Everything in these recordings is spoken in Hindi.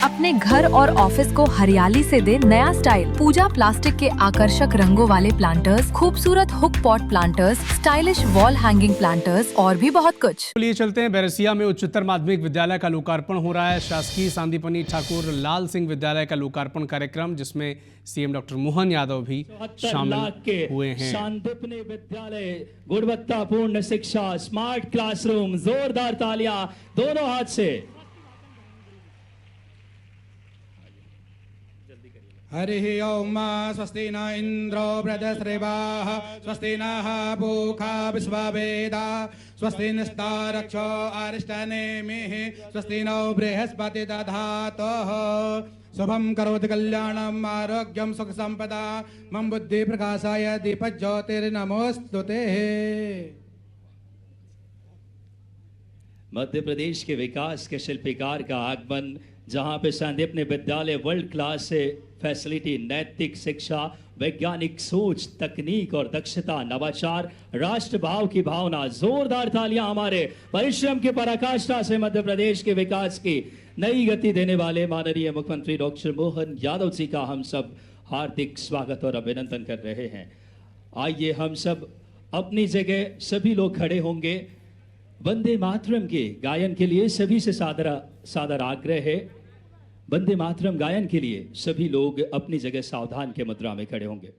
अपने घर और ऑफिस को हरियाली से दे नया स्टाइल। पूजा प्लास्टिक के आकर्षक रंगों वाले प्लांटर्स, खूबसूरत hook pot planters, stylish wall hanging planters और भी बहुत कुछ। लिए चलते हैं। बैरसिया में उच्चतर माध्यमिक विद्यालय का लोकार्पण हो रहा है। शासकीय सांदीपनि ठाकुर लाल सिंह विद्यालय का लोकार्पण कार्यक्रम, जिसमें सीएम डॉक्टर मोहन यादव भी शामिल हुए हैं। सांदीपनि विद्यालय, गुणवत्तापूर्ण शिक्षा, स्मार्ट क्लासरूम, जोरदार तालियां दोनों हाथ से। हरिः ओम स्वस्ति न इंद्रो बृहस्पतिर्देवः स्वस्ति नः पूषा विश्ववेदाः स्वस्ति नस्तारक्षो अरिष्टनेमिः स्वस्ति नो बृहस्पति दधातुः शुभं करोति कल्याणम् आरोग्यं सुख संपदा मम बुद्धि प्रकाशाय दीपज्योतिर्नमोस्तुते। मध्य प्रदेश के विकास के शिल्पकार का आगमन, जहां पे सांदीपनि विद्यालय वर्ल्ड क्लास से फैसिलिटी, नैतिक शिक्षा, वैज्ञानिक सोच, तकनीक और दक्षता, नवाचार, राष्ट्र भाव की भावना। जोरदार तालियां हमारे परिश्रम की पराकाष्ठा से मध्य प्रदेश के विकास की नई गति देने वाले माननीय मुख्यमंत्री डॉक्टर मोहन यादव जी का हम सब हार्दिक स्वागत और अभिनंदन कर रहे हैं। आइए हम सब अपनी जगह सभी लोग खड़े होंगे। वंदे मातरम के गायन के लिए सभी से सादर आग्रह है। वंदे मातरम गायन के लिए सभी लोग अपनी जगह सावधान के मुद्रा में खड़े होंगे।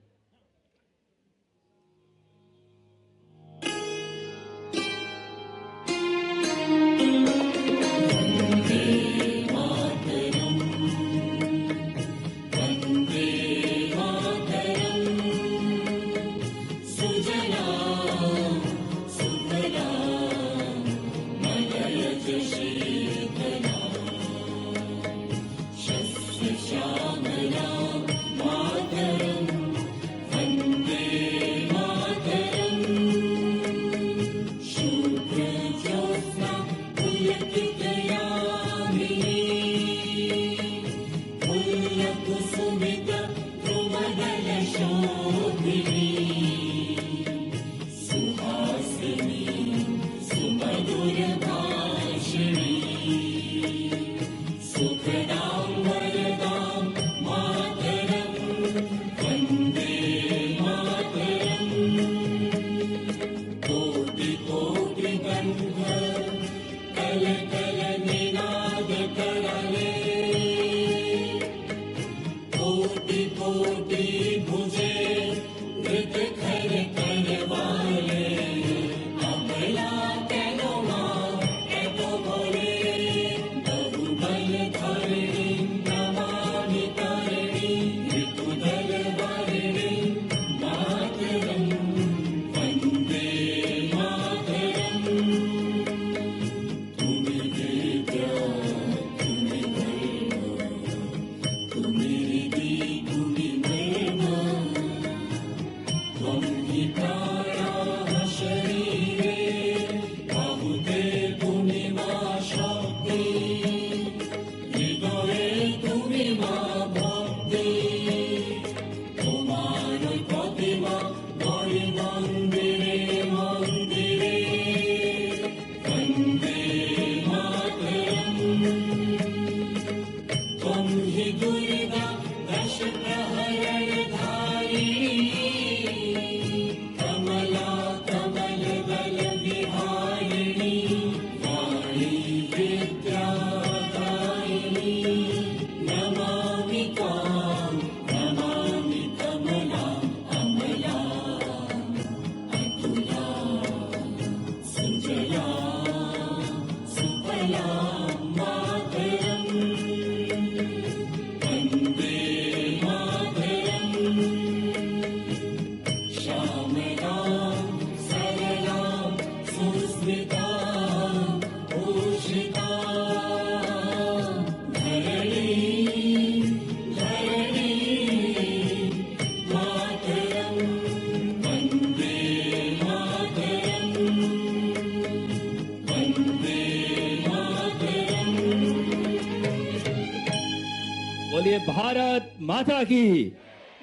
बोलिए भारत माता की,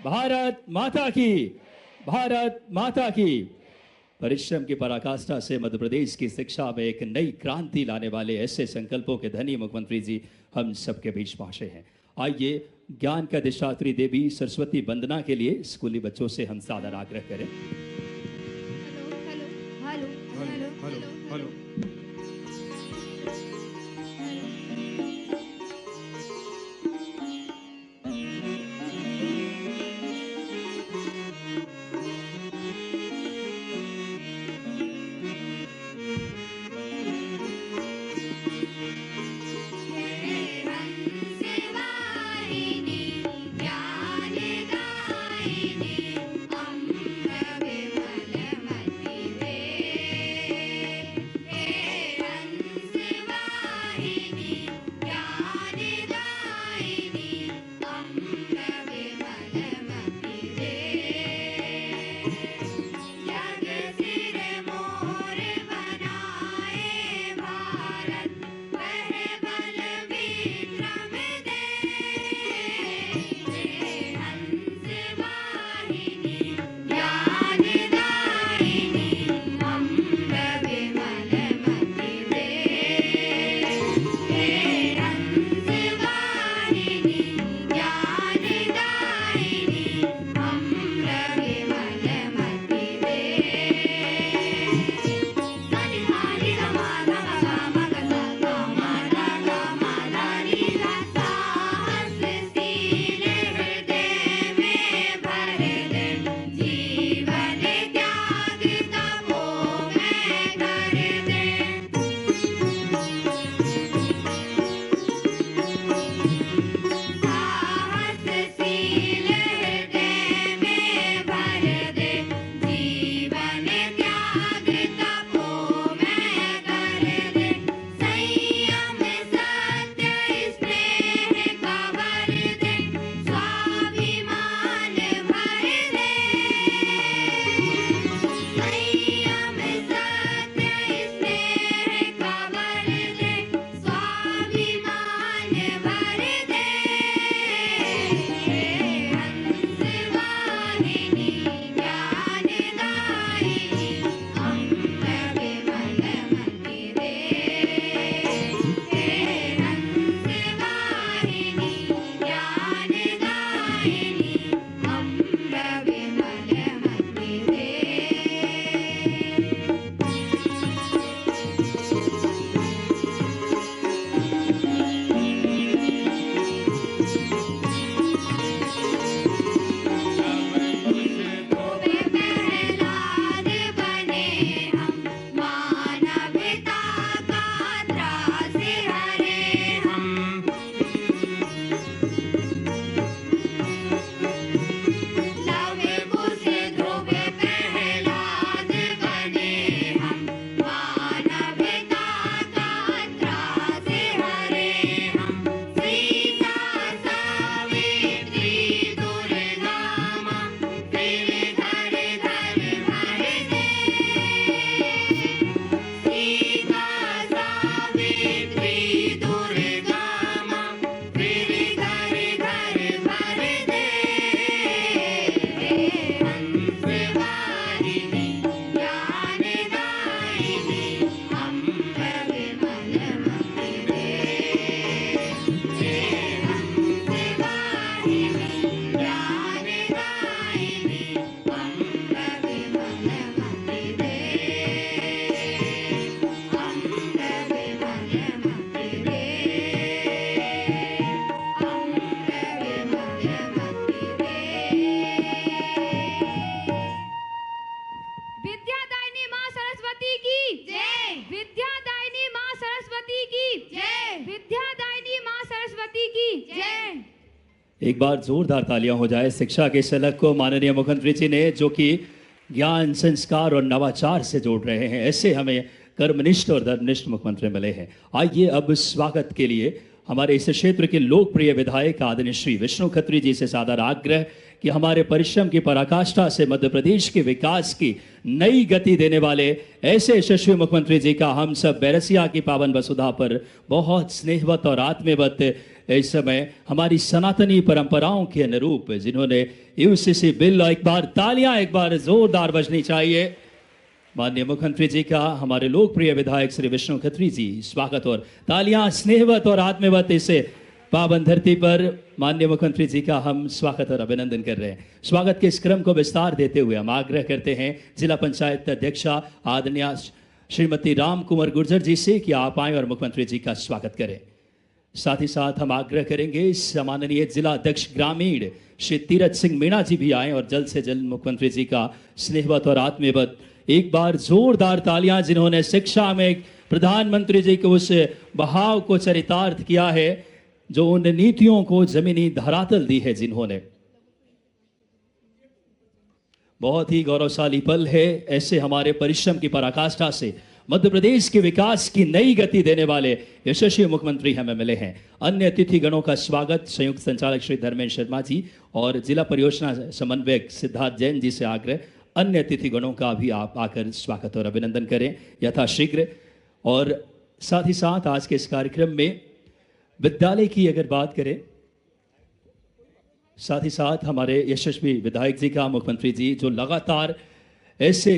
भारत माता की, भारत माता की। परिश्रम की पराकाष्ठा से मध्य प्रदेश की शिक्षा में एक नई क्रांति लाने वाले ऐसे संकल्पों के धनी मुख्यमंत्री जी हम सबके बीच पहुंचे हैं। आइए ज्ञान का अधिष्ठात्री देवी सरस्वती वंदना के लिए स्कूली बच्चों से हम सादर आग्रह करें। Hello hello hello hello. एक बार जोरदार तालियां हो जाए शिक्षा के शलक को माननीय मुख्यमंत्री जी ने, जो कि ज्ञान संस्कार और नवाचार से जोड़ रहे हैं। ऐसे हमें कर्मनिष्ठ और धर्मनिष्ठ मुख्यमंत्री मिले हैं। आइए अब स्वागत के लिए हमारे इस क्षेत्र के लोकप्रिय विधायक आदरणीय श्री विष्णु खत्री जी से सादर आग्रह कि हमारे परिश्रम की पराकाष्ठा से मध्य प्रदेश के विकास की नई गति देने वाले ऐसे यशस्वी मुख्यमंत्री जी का हम सब बैरसिया की पावन वसुधा पर बहुत स्नेहवत और आत्मीयवत इस समय हमारी सनातनी परंपराओं के अनुरूप जिन्होंने यूसीसी बिल, एक बार तालियां एक बार जोरदार बजनी चाहिए, माननीय मुख्यमंत्री जी का हमारे लोकप्रिय विधायक श्री विष्णु खत्री जी स्वागत और तालियां स्नेहवत और आत्मवत इसे पावन धरती पर माननीय मुख्यमंत्री जी का हम स्वागत और अभिनंदन कर रहे हैं। स्वागत के इस क्रम को विस्तार देते हुए हम आग्रह करते हैं जिला पंचायत अध्यक्षा आदरणीय श्रीमती राम कुमार गुर्जर जी से कि आप आएं और मुख्यमंत्री जी का स्वागत करें। साथ ही साथ हम आग्रह करेंगे सम्माननीय जिला अध्यक्ष ग्रामीण श्री तीरथ सिंह मीणा जी भी आए और जल्द से जल्द मुख्यमंत्री जी का स्नेहवत और आत्मीयवत एक बार जोरदार तालियां, जिन्होंने शिक्षा में प्रधानमंत्री जी के उस बहाव को चरितार्थ किया है, जो उन नीतियों को जमीनी धरातल दी है, जिन्होंने बहुत ही गौरवशाली पल है। ऐसे हमारे परिश्रम की पराकाष्ठा से मध्य प्रदेश के विकास की नई गति देने वाले यशस्वी मुख्यमंत्री हमें मिले हैं। अन्य अतिथि गणों का स्वागत संयुक्त संचालक श्री धर्मेंद्र शर्मा जी और जिला परियोजना समन्वयक सिद्धार्थ जैन जी से आग्रह, अन्य अतिथि गणों का भी आप आकर स्वागत और अभिनंदन करें यथाशीघ्र। और साथ ही साथ आज के इस कार्यक्रम में विद्यालय की अगर बात करें, साथ ही साथ हमारे यशस्वी विधायक जी का मुख्यमंत्री जी जो लगातार ऐसे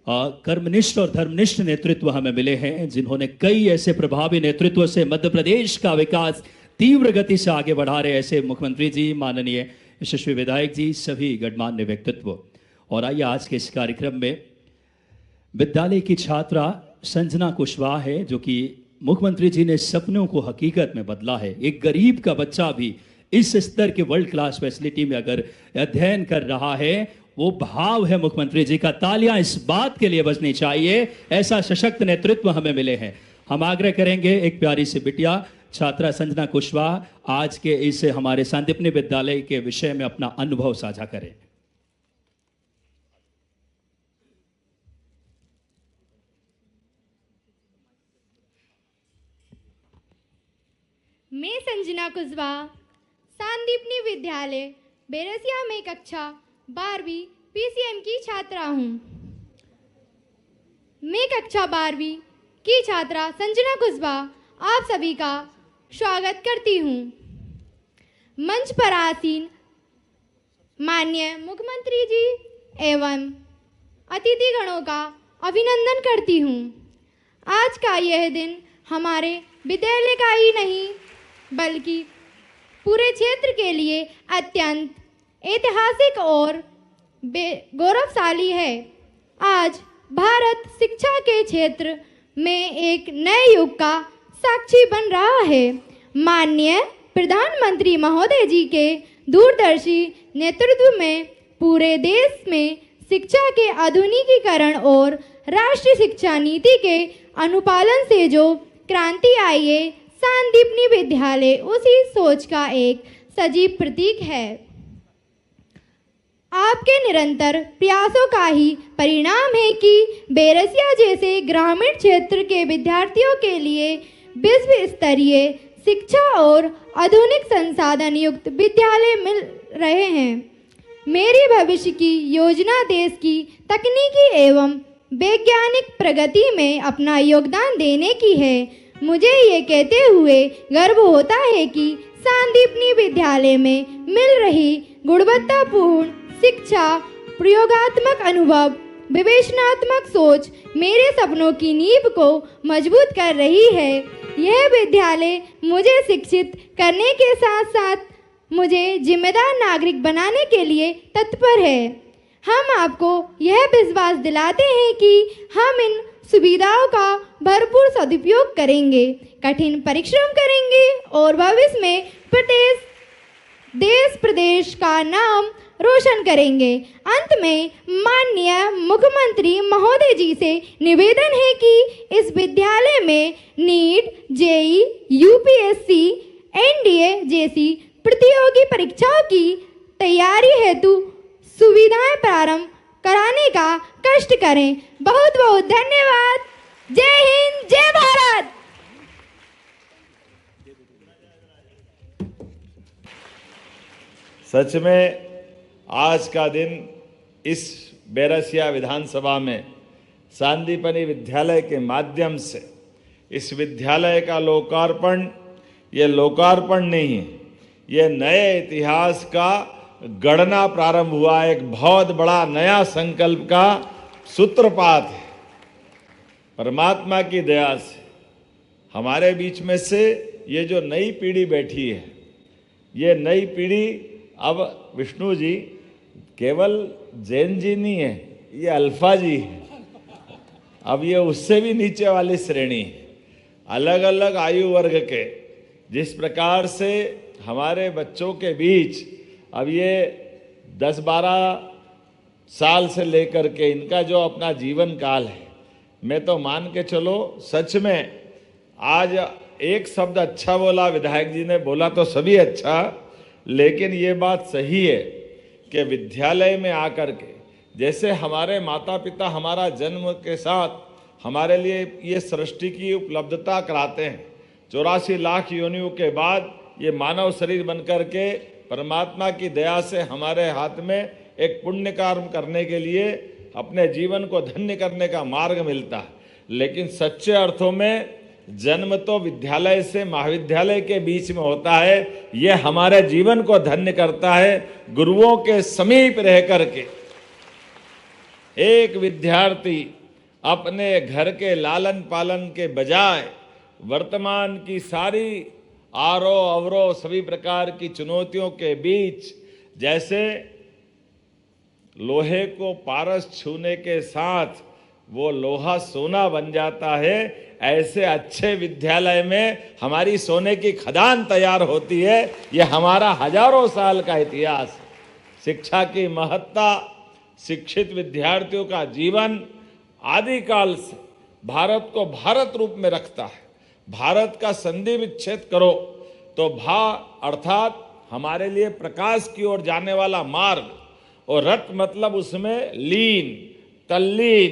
कर्मनिष्ठ और धर्मनिष्ठ नेतृत्व हमें मिले हैं, जिन्होंने कई ऐसे प्रभावी नेतृत्व से मध्य प्रदेश का विकास तीव्र गति से आगे बढ़ा रहे ऐसे मुख्यमंत्री जी, माननीय यशस्वी विधायक जी, सभी गणमान्य व्यक्तित्व। और आइए आज के इस कार्यक्रम में विद्यालय की छात्रा संजना कुशवाहा है, जो कि मुख्यमंत्री जी ने सपनों को हकीकत में बदला है। एक गरीब का बच्चा भी इस स्तर के वर्ल्ड क्लास फैसिलिटी में अगर अध्ययन कर रहा है, वो भाव है मुख्यमंत्री जी का। तालियां इस बात के लिए बजनी चाहिए, ऐसा सशक्त नेतृत्व हमें मिले हैं। हम आग्रह करेंगे एक प्यारी सी बिटिया छात्रा संजना कुशवाहा आज के इस हमारे सांदीपनि विद्यालय के विषय में अपना अनुभव साझा करें। मैं संजना कुशवाहा सांदीपनि विद्यालय बेरसिया में कक्षा 12वीं पीसीएम की छात्रा हूँ। मैं कक्षा 12वीं की छात्रा संजना कुशवाहा आप सभी का स्वागत करती हूँ। मंच पर आसीन माननीय मुख्यमंत्री जी एवं अतिथिगणों का अभिनंदन करती हूँ। आज का यह दिन हमारे विद्यालय का ही नहीं बल्कि पूरे क्षेत्र के लिए अत्यंत ऐतिहासिक और गौरवशाली है। आज भारत शिक्षा के क्षेत्र में एक नए युग का साक्षी बन रहा है। माननीय प्रधानमंत्री महोदय जी के दूरदर्शी नेतृत्व में पूरे देश में शिक्षा के आधुनिकीकरण और राष्ट्रीय शिक्षा नीति के अनुपालन से जो क्रांति आई है, सांदीपनि विद्यालय उसी सोच का एक सजीव प्रतीक है। आपके निरंतर प्रयासों का ही परिणाम है कि बेरसिया जैसे ग्रामीण क्षेत्र के विद्यार्थियों के लिए विश्व स्तरीय शिक्षा और आधुनिक संसाधन युक्त विद्यालय मिल रहे हैं। मेरी भविष्य की योजना देश की तकनीकी एवं वैज्ञानिक प्रगति में अपना योगदान देने की है। मुझे ये कहते हुए गर्व होता है कि सांदीपनि विद्यालय में मिल रही गुणवत्तापूर्ण शिक्षा, प्रयोगात्मक अनुभव, विवेचनात्मक सोच मेरे सपनों की नींव को मजबूत कर रही है। यह विद्यालय मुझे शिक्षित करने के साथ साथ मुझे जिम्मेदार नागरिक बनाने के लिए तत्पर है। हम आपको यह विश्वास दिलाते हैं कि हम इन सुविधाओं का भरपूर सदुपयोग करेंगे, कठिन परिश्रम करेंगे और भविष्य में देश प्रदेश का नाम रोशन करेंगे। अंत में माननीय मुख्यमंत्री महोदय जी से निवेदन है कि इस विद्यालय में नीट, जेई, यूपीएससी, एनडीए जैसी प्रतियोगी परीक्षाओं की तैयारी हेतु सुविधाएं प्रारंभ कराने का कष्ट करें। बहुत बहुत धन्यवाद। जय हिंद, जय भारत। सच में आज का दिन इस बेरसिया विधानसभा में सांदीपनि विद्यालय के माध्यम से इस विद्यालय का लोकार्पण, ये लोकार्पण नहीं है, ये नए इतिहास का गणना प्रारंभ हुआ। एक बहुत बड़ा नया संकल्प का सूत्रपात है। परमात्मा की दया से हमारे बीच में से ये जो नई पीढ़ी बैठी है, ये नई पीढ़ी अब विष्णु जी केवल जैन जी नहीं है, ये अल्फा जी है। अब ये उससे भी नीचे वाली श्रेणी है। अलग अलग आयु वर्ग के जिस प्रकार से हमारे बच्चों के बीच अब ये 10-12 साल से लेकर के इनका जो अपना जीवन काल है, मैं तो मान के चलो सच में आज एक शब्द अच्छा बोला विधायक जी ने, बोला तो सभी अच्छा, लेकिन ये बात सही है कि विद्यालय में आकर के जैसे हमारे माता पिता हमारा जन्म के साथ हमारे लिए ये सृष्टि की उपलब्धता कराते हैं, 84 लाख योनियों के बाद ये मानव शरीर बनकर के परमात्मा की दया से हमारे हाथ में एक पुण्य कर्म करने के लिए अपने जीवन को धन्य करने का मार्ग मिलता है। लेकिन सच्चे अर्थों में जन्म तो विद्यालय से महाविद्यालय के बीच में होता है। ये हमारे जीवन को धन्य करता है। गुरुओं के समीप रह करके एक विद्यार्थी अपने घर के लालन पालन के बजाय वर्तमान की सारी आरोह अवरोह सभी प्रकार की चुनौतियों के बीच जैसे लोहे को पारस छूने के साथ वो लोहा सोना बन जाता है, ऐसे अच्छे विद्यालय में हमारी सोने की खदान तैयार होती है। ये हमारा हजारों साल का इतिहास है। शिक्षा की महत्ता, शिक्षित विद्यार्थियों का जीवन आदिकाल से भारत को भारत रूप में रखता है। भारत का संधि विच्छेद करो तो भा अर्थात हमारे लिए प्रकाश की ओर जाने वाला मार्ग, और रट मतलब उसमें लीन तल्लीन,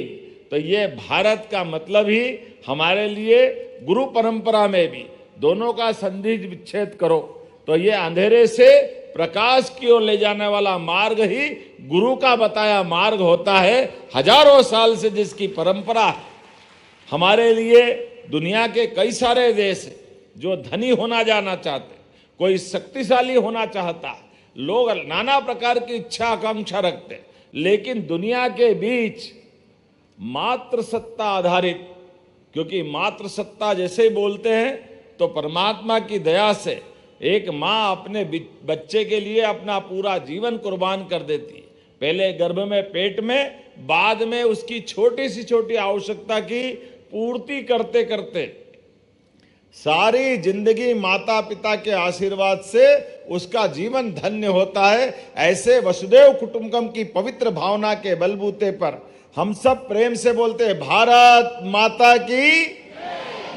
तो ये भारत का मतलब ही हमारे लिए गुरु परंपरा में भी दोनों का संधि विच्छेद करो तो ये अंधेरे से प्रकाश की ओर ले जाने वाला मार्ग ही गुरु का बताया मार्ग होता है। हजारों साल से जिसकी परंपरा है। हमारे लिए दुनिया के कई सारे देश जो धनी होना जाना चाहते, कोई शक्तिशाली होना चाहता, लोग नाना प्रकार की इच्छा आकांक्षा रखते, लेकिन दुनिया के बीच मात्र सत्ता आधारित, क्योंकि मात्र सत्ता जैसे ही बोलते हैं तो परमात्मा की दया से एक माँ अपने बच्चे के लिए अपना पूरा जीवन कुर्बान कर देती है। पहले गर्भ में पेट में, बाद में उसकी छोटी सी छोटी आवश्यकता की पूर्ति करते करते सारी जिंदगी माता पिता के आशीर्वाद से उसका जीवन धन्य होता है। ऐसे वसुदेव कुटुंबकम की पवित्र भावना के बलबूते पर हम सब प्रेम से बोलते हैं भारत माता की।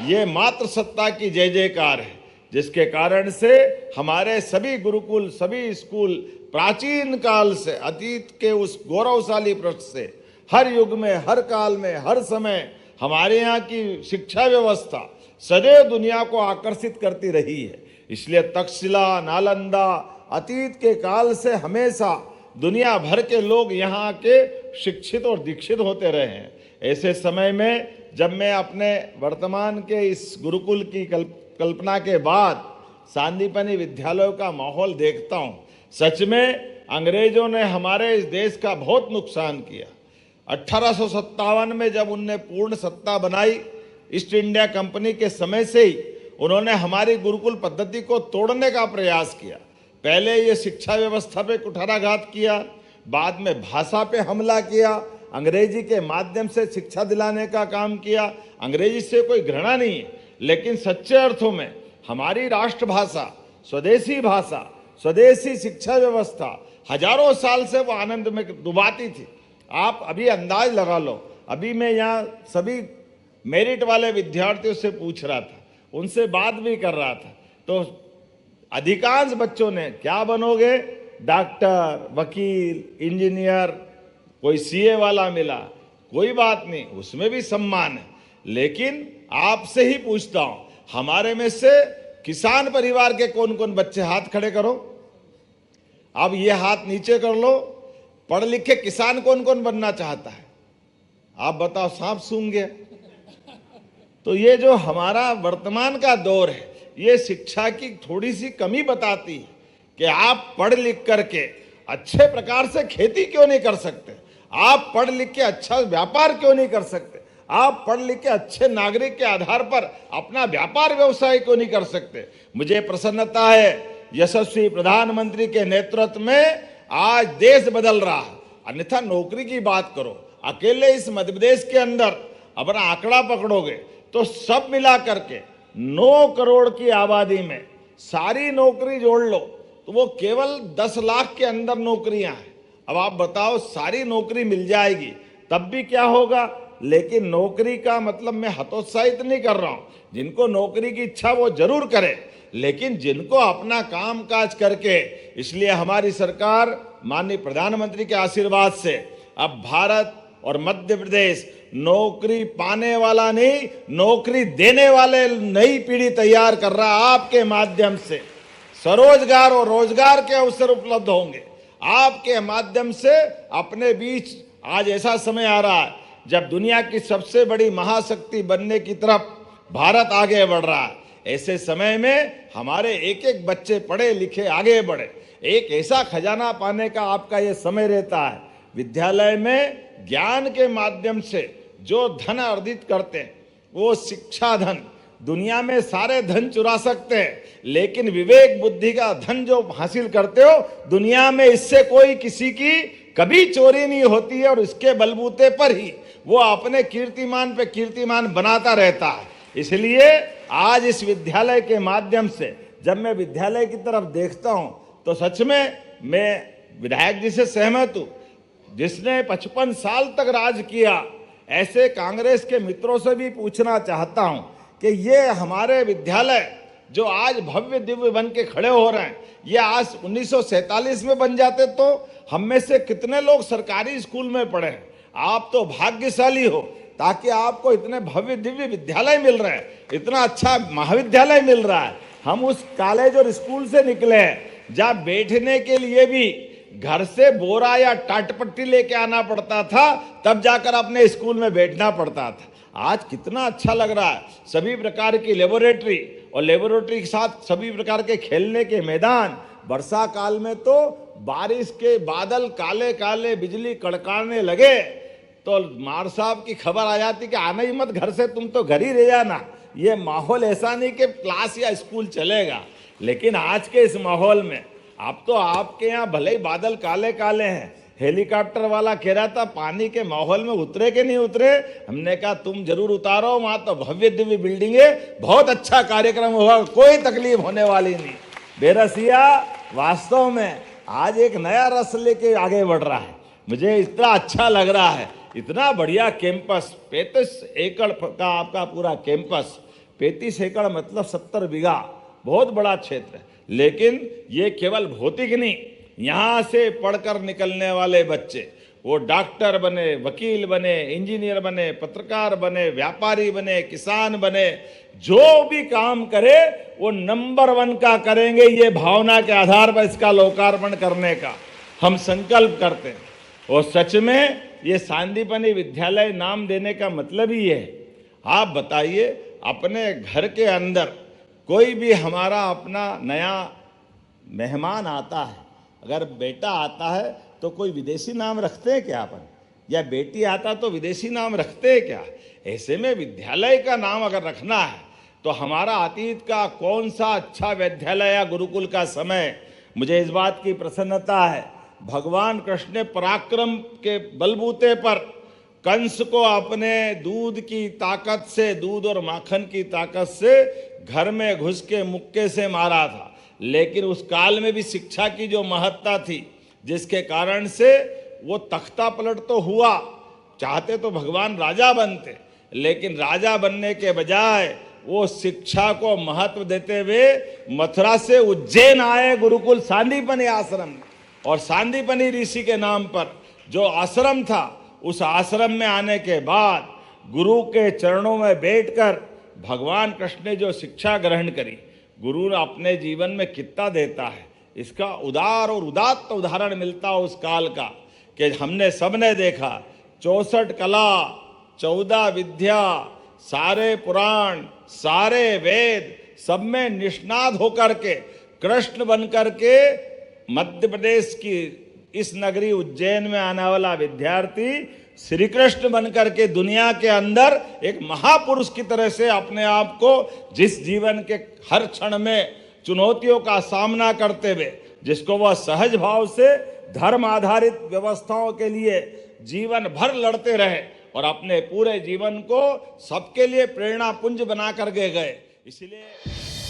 ये मातृ सत्ता की जय जयकार है, जिसके कारण से हमारे सभी गुरुकुल, सभी स्कूल प्राचीन काल से अतीत के उस गौरवशाली पृष्ठ से हर युग में, हर काल में, हर समय हमारे यहाँ की शिक्षा व्यवस्था सदैव दुनिया को आकर्षित करती रही है। इसलिए तक्षशिला, नालंदा अतीत के काल से हमेशा दुनिया भर के लोग यहाँ के शिक्षित और दीक्षित होते रहे हैं। ऐसे समय में जब मैं अपने वर्तमान के इस गुरुकुल की कल्पना के बाद सांदीपनि विद्यालयों का माहौल देखता हूँ, सच में अंग्रेजों ने हमारे इस देश का बहुत नुकसान किया। 1857 में जब उनने पूर्ण सत्ता बनाई, ईस्ट इंडिया कंपनी के समय से ही उन्होंने हमारी गुरुकुल पद्धति को तोड़ने का प्रयास किया। पहले ये शिक्षा व्यवस्था पे कुठाराघात किया, बाद में भाषा पे हमला किया, अंग्रेजी के माध्यम से शिक्षा दिलाने का काम किया। अंग्रेजी से कोई घृणा नहीं है, लेकिन सच्चे अर्थों में हमारी राष्ट्रभाषा, स्वदेशी भाषा, स्वदेशी शिक्षा व्यवस्था हजारों साल से वो आनंद में डुबाती थी। आप अभी अंदाज लगा लो, अभी मैं यहाँ सभी मेरिट वाले विद्यार्थियों से पूछ रहा था, उनसे बात भी कर रहा था, तो अधिकांश बच्चों ने क्या बनोगे, डॉक्टर, वकील, इंजीनियर, कोई सीए वाला मिला, कोई बात नहीं, उसमें भी सम्मान है। लेकिन आपसे ही पूछता हूं, हमारे में से किसान परिवार के कौन कौन बच्चे, हाथ खड़े करो। अब ये हाथ नीचे कर लो। पढ़ लिखे किसान कौन कौन बनना चाहता है? आप बताओ, सांप सूंघ गया। तो ये जो हमारा वर्तमान का दौर है, ये शिक्षा की थोड़ी सी कमी बताती है कि आप पढ़ लिख करके अच्छे प्रकार से खेती क्यों नहीं कर सकते, आप पढ़ लिख के अच्छा व्यापार क्यों नहीं कर सकते, आप पढ़ लिख के अच्छे नागरिक के आधार पर अपना व्यापार व्यवसाय क्यों नहीं कर सकते? मुझे प्रसन्नता है यशस्वी प्रधानमंत्री के नेतृत्व में आज देश बदल रहा है। अन्यथा नौकरी की बात करो, अकेले इस मध्य प्रदेश के अंदर अपना आंकड़ा पकड़ोगे तो सब मिला करके 9 करोड़ की आबादी में सारी नौकरी जोड़ लो तो वो केवल 10 लाख के अंदर नौकरियां हैं। अब आप बताओ, सारी नौकरी मिल जाएगी तब भी क्या होगा? लेकिन नौकरी का मतलब मैं हतोत्साहित नहीं कर रहा हूं, जिनको नौकरी की इच्छा वो जरूर करे, लेकिन जिनको अपना काम काज करके, इसलिए हमारी सरकार माननीय प्रधानमंत्री के आशीर्वाद से अब भारत और मध्य प्रदेश नौकरी पाने वाला नहीं, नौकरी देने वाले नई पीढ़ी तैयार कर रहा है। आपके माध्यम से स्वरोजगार और रोजगार के अवसर उपलब्ध होंगे। आपके माध्यम से अपने बीच आज ऐसा समय आ रहा है जब दुनिया की सबसे बड़ी महाशक्ति बनने की तरफ भारत आगे बढ़ रहा है। ऐसे समय में हमारे एक एक बच्चे पढ़े लिखे आगे बढ़े, एक ऐसा खजाना पाने का आपका ये समय रहता है। विद्यालय में ज्ञान के माध्यम से जो धन अर्जित करते हैं वो शिक्षा धन, दुनिया में सारे धन चुरा सकते हैं, लेकिन विवेक बुद्धि का धन जो हासिल करते हो दुनिया में इससे कोई किसी की कभी चोरी नहीं होती है और इसके बलबूते पर ही वो अपने कीर्तिमान पे कीर्तिमान बनाता रहता है। इसलिए आज इस विद्यालय के माध्यम से जब मैं विद्यालय की तरफ देखता हूं तो सच में मैं विधायक जी से सहमत हूं। जिसने 55 साल तक राज किया, ऐसे कांग्रेस के मित्रों से भी पूछना चाहता हूं कि ये हमारे विद्यालय जो आज भव्य दिव्य बन के खड़े हो रहे हैं, ये आज 1947 में बन जाते तो हम में से कितने लोग सरकारी स्कूल में पढ़े हैं। आप तो भाग्यशाली हो ताकि आपको इतने भव्य दिव्य विद्यालय मिल रहे हैं, इतना अच्छा महाविद्यालय मिल रहा है। हम उस कॉलेज और स्कूल से निकले हैं जहाँ बैठने के लिए भी घर से बोरा या टाटपट्टी लेके आना पड़ता था, तब जाकर अपने स्कूल में बैठना पड़ता था। आज कितना अच्छा लग रहा है, सभी प्रकार की लेबोरेटरी और लेबोरेटरी के साथ सभी प्रकार के खेलने के मैदान। वर्षा काल में तो बारिश के बादल काले काले बिजली कड़काने लगे तो मार साहब की खबर आ जाती कि आना ही मत घर से, तुम तो घर ही रह जाना। ये माहौल ऐसा नहीं कि क्लास या स्कूल चलेगा, लेकिन आज के इस माहौल में अब तो आपके यहाँ भले ही बादल काले काले हैं, हेलीकॉप्टर वाला कह रहा था पानी के माहौल में उतरे कि नहीं उतरे। हमने कहा तुम जरूर उतारो, वहां तो भव्य दिव्य बिल्डिंगे, बहुत अच्छा कार्यक्रम होगा, कोई तकलीफ होने वाली नहीं। बेरसिया वास्तव में आज एक नया रस लेके आगे बढ़ रहा है। मुझे इतना अच्छा लग रहा है, इतना बढ़िया कैंपस, 35 एकड़ का आपका पूरा कैंपस। 35 एकड़ मतलब 70 बीघा, बहुत बड़ा क्षेत्र है। लेकिन ये केवल भौतिक नहीं, यहाँ से पढ़कर निकलने वाले बच्चे वो डॉक्टर बने, वकील बने, इंजीनियर बने, पत्रकार बने, व्यापारी बने, किसान बने, जो भी काम करे वो नंबर 1 का करेंगे। ये भावना के आधार पर इसका लोकार्पण करने का हम संकल्प करते हैं। और सच में ये सांदीपनि विद्यालय नाम देने का मतलब ही है। आप बताइए, अपने घर के अंदर कोई भी हमारा अपना नया मेहमान आता है, अगर बेटा आता है तो कोई विदेशी नाम रखते हैं क्या अपन, या बेटी आता तो विदेशी नाम रखते हैं क्या? ऐसे में विद्यालय का नाम अगर रखना है तो हमारा अतीत का कौन सा अच्छा विद्यालय या गुरुकुल का समय। मुझे इस बात की प्रसन्नता है, भगवान कृष्ण ने पराक्रम के बलबूते पर कंस को अपने दूध की ताकत से, दूध और माखन की ताकत से घर में घुस के मुक्के से मारा था। लेकिन उस काल में भी शिक्षा की जो महत्ता थी, जिसके कारण से वो तख्ता पलट तो हुआ, चाहते तो भगवान राजा बनते, लेकिन राजा बनने के बजाय वो शिक्षा को महत्व देते हुए मथुरा से उज्जैन आए गुरुकुल सांदीपनि आश्रम, और सांदीपनि ऋषि के नाम पर जो आश्रम था, उस आश्रम में आने के बाद गुरु के चरणों में बैठकर भगवान कृष्ण ने जो शिक्षा ग्रहण करी, गुरु अपने जीवन में कितना देता है, इसका उदार और उदात्त उदाहरण मिलता है उस काल का कि हमने सबने देखा 64 कला, 14 विद्या, सारे पुराण, सारे वेद, सब में निष्णात होकर के कृष्ण बन करके मध्य प्रदेश की इस नगरी उज्जैन में आने वाला विद्यार्थी श्री कृष्ण बनकर के दुनिया के अंदर एक महापुरुष की तरह से अपने आप को, जिस जीवन के हर क्षण में चुनौतियों का सामना करते हुए जिसको वह सहज भाव से धर्म आधारित व्यवस्थाओं के लिए जीवन भर लड़ते रहे और अपने पूरे जीवन को सबके लिए प्रेरणा पुंज बना कर गए। इसलिए